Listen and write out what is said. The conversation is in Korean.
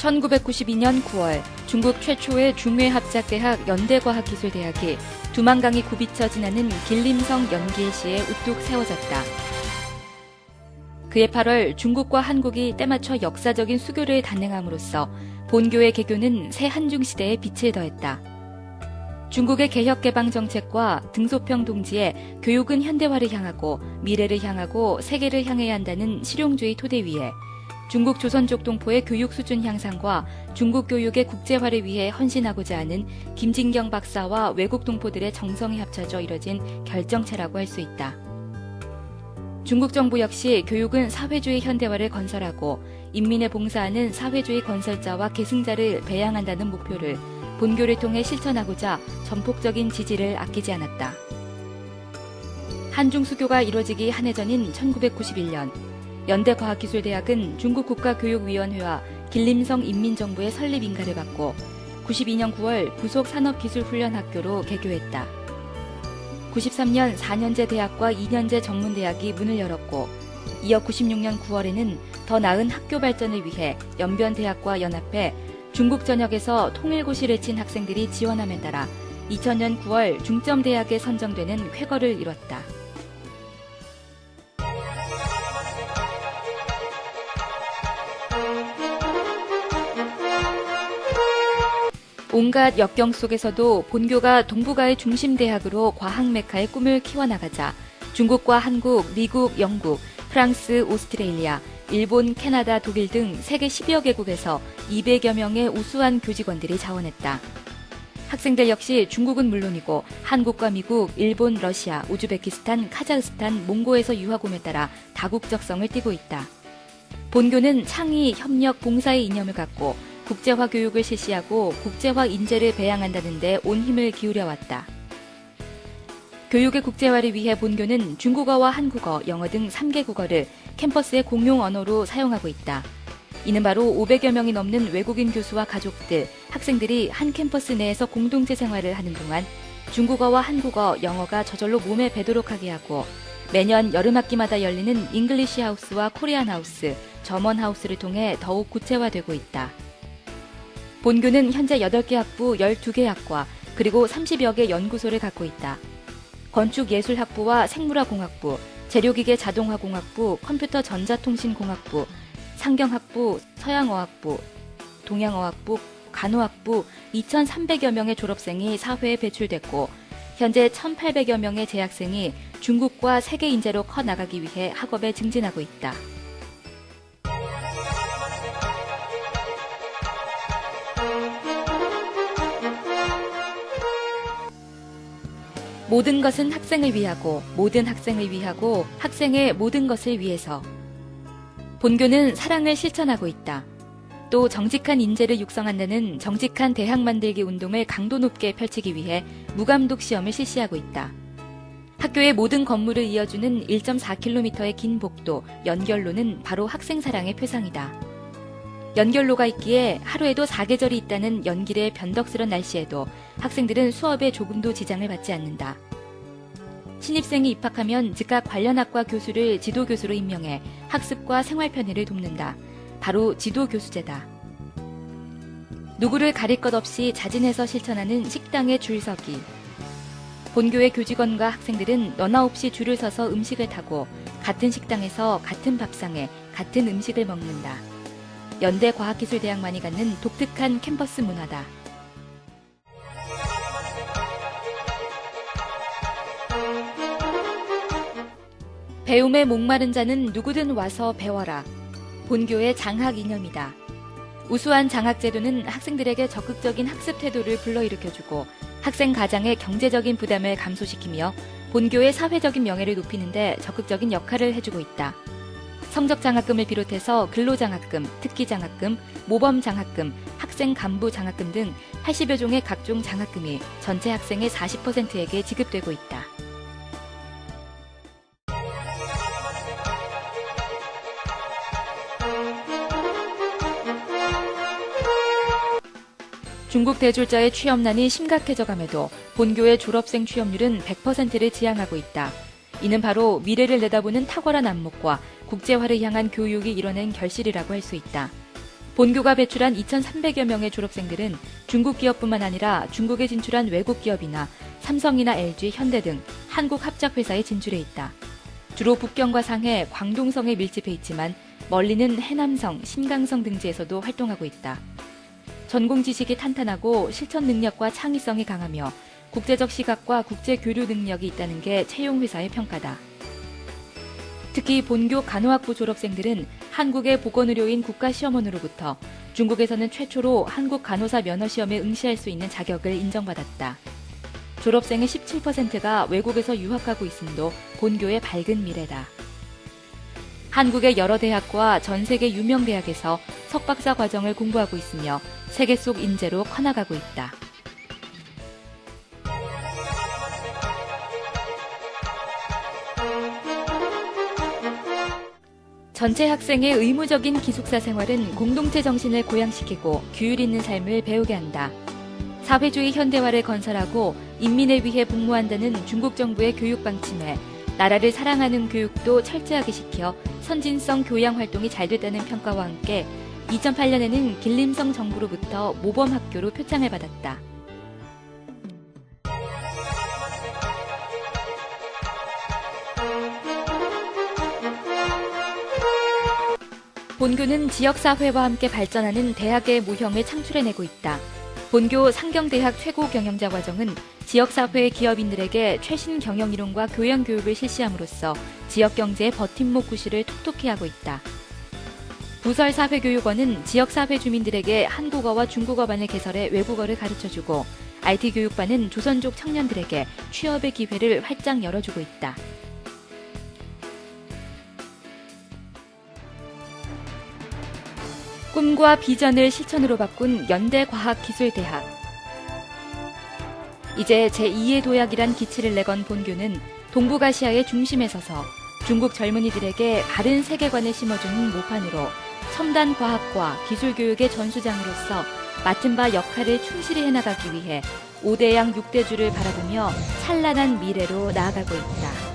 1992년 9월 중국 최초의 중외합작대학 연대과학기술대학이 두만강이 굽이쳐 지나는 길림성 연길시에 우뚝 세워졌다. 그해 8월 중국과 한국이 때맞춰 역사적인 수교를 단행함으로써 본교의 개교는 새 한중시대에 빛을 더했다. 중국의 개혁개방 정책과 등소평 동지의 교육은 현대화를 향하고 미래를 향하고 세계를 향해야 한다는 실용주의 토대 위에 중국 조선족 동포의 교육 수준 향상과 중국 교육의 국제화를 위해 헌신하고자 하는 김진경 박사와 외국 동포들의 정성이 합쳐져 이뤄진 결정체라고 할 수 있다. 중국 정부 역시 교육은 사회주의 현대화를 건설하고 인민에 봉사하는 사회주의 건설자와 계승자를 배양한다는 목표를 본교를 통해 실천하고자 전폭적인 지지를 아끼지 않았다. 한중 수교가 이뤄지기 한 해 전인 1991년 연대과학기술대학은 중국 국가교육위원회와 길림성 인민정부의 설립 인가를 받고 92년 9월 부속 산업기술훈련학교로 개교했다. 93년 4년제 대학과 2년제 전문대학이 문을 열었고 이어 96년 9월에는 더 나은 학교 발전을 위해 연변대학과 연합해 중국 전역에서 통일고시를 친 학생들이 지원함에 따라 2000년 9월 중점대학에 선정되는 쾌거를 이뤘다. 온갖 역경 속에서도 본교가 동북아의 중심대학으로 과학 메카의 꿈을 키워나가자 중국과 한국, 미국, 영국, 프랑스, 오스트레일리아, 일본, 캐나다, 독일 등 세계 10여 개국에서 200여 명의 우수한 교직원들이 자원했다. 학생들 역시 중국은 물론이고 한국과 미국, 일본, 러시아, 우즈베키스탄, 카자흐스탄, 몽고에서 유학 옴에 따라 다국적성을 띠고 있다. 본교는 창의, 협력, 봉사의 이념을 갖고 국제화 교육을 실시하고 국제화 인재를 배양한다는 데 온 힘을 기울여왔다. 교육의 국제화를 위해 본교는 중국어와 한국어, 영어 등 3개 국어를 캠퍼스의 공용 언어로 사용하고 있다. 이는 바로 500여 명이 넘는 외국인 교수와 가족들, 학생들이 한 캠퍼스 내에서 공동체 생활을 하는 동안 중국어와 한국어, 영어가 저절로 몸에 배도록 하게 하고 매년 여름학기마다 열리는 잉글리시 하우스와 코리안 하우스, 저먼 하우스를 통해 더욱 구체화되고 있다. 본교는 현재 8개 학부, 12개 학과, 그리고 30여 개 연구소를 갖고 있다. 건축예술학부와 생물화공학부, 재료기계자동화공학부, 컴퓨터전자통신공학부, 상경학부, 서양어학부, 동양어학부, 간호학부 2,300여 명의 졸업생이 사회에 배출됐고 현재 1,800여 명의 재학생이 중국과 세계 인재로 커나가기 위해 학업에 증진하고 있다. 모든 것은 학생을 위하고 모든 학생을 위하고 학생의 모든 것을 위해서. 본교는 사랑을 실천하고 있다. 또 정직한 인재를 육성한다는 정직한 대학 만들기 운동을 강도 높게 펼치기 위해 무감독 시험을 실시하고 있다. 학교의 모든 건물을 이어주는 1.4km의 긴 복도, 연결로는 바로 학생 사랑의 표상이다. 연결로가 있기에 하루에도 4계절이 있다는 연길의 변덕스런 날씨에도 학생들은 수업에 조금도 지장을 받지 않는다. 신입생이 입학하면 즉각 관련 학과 교수를 지도교수로 임명해 학습과 생활 편의를 돕는다. 바로 지도교수제다. 누구를 가릴 것 없이 자진해서 실천하는 식당의 줄서기. 본교의 교직원과 학생들은 너나 없이 줄을 서서 음식을 타고 같은 식당에서 같은 밥상에 같은 음식을 먹는다. 연대과학기술대학만이 갖는 독특한 캠퍼스 문화다. 배움에 목마른 자는 누구든 와서 배워라. 본교의 장학 이념이다. 우수한 장학제도는 학생들에게 적극적인 학습 태도를 불러일으켜주고 학생 가장의 경제적인 부담을 감소시키며 본교의 사회적인 명예를 높이는 데 적극적인 역할을 해주고 있다. 성적장학금을 비롯해서 근로장학금, 특기장학금, 모범장학금, 학생 간부 장학금 등 80여 종의 각종 장학금이 전체 학생의 40%에게 지급되고 있다. 중국 대졸자의 취업난이 심각해져감에도 본교의 졸업생 취업률은 100%를 지향하고 있다. 이는 바로 미래를 내다보는 탁월한 안목과 국제화를 향한 교육이 이뤄낸 결실이라고 할 수 있다. 본교가 배출한 2,300여 명의 졸업생들은 중국 기업뿐만 아니라 중국에 진출한 외국 기업이나 삼성이나 LG, 현대 등 한국 합작회사에 진출해 있다. 주로 북경과 상해, 광동성에 밀집해 있지만 멀리는 해남성, 신강성 등지에서도 활동하고 있다. 전공 지식이 탄탄하고 실천 능력과 창의성이 강하며 국제적 시각과 국제 교류 능력이 있다는 게 채용회사의 평가다. 특히 본교 간호학부 졸업생들은 한국의 보건의료인 국가시험원으로부터 중국에서는 최초로 한국 간호사 면허시험에 응시할 수 있는 자격을 인정받았다. 졸업생의 17%가 외국에서 유학하고 있음도 본교의 밝은 미래다. 한국의 여러 대학과 전 세계 유명 대학에서 석박사 과정을 공부하고 있으며 세계 속 인재로 커나가고 있다. 전체 학생의 의무적인 기숙사 생활은 공동체 정신을 고양시키고 규율 있는 삶을 배우게 한다. 사회주의 현대화를 건설하고 인민을 위해 복무한다는 중국 정부의 교육 방침에 나라를 사랑하는 교육도 철저하게 시켜 선진성 교양 활동이 잘 됐다는 평가와 함께 2008년에는 길림성 정부로부터 모범학교로 표창을 받았다. 본교는 지역사회와 함께 발전하는 대학의 모형을 창출해내고 있다. 본교 상경대학 최고 경영자 과정은 지역사회 기업인들에게 최신 경영이론과 교양교육을 실시함으로써 지역경제의 버팀목 구실을 톡톡히 하고 있다. 부설사회교육원은 지역사회 주민들에게 한국어와 중국어반을 개설해 외국어를 가르쳐주고 IT교육반은 조선족 청년들에게 취업의 기회를 활짝 열어주고 있다. 꿈과 비전을 실천으로 바꾼 연대과학기술대학. 이제 제2의 도약이란 기치를 내건 본교는 동북아시아의 중심에 서서 중국 젊은이들에게 바른 세계관을 심어주는 모판으로 첨단 과학과 기술교육의 전수장으로서 맡은 바 역할을 충실히 해나가기 위해 5대양 6대주를 바라보며 찬란한 미래로 나아가고 있다.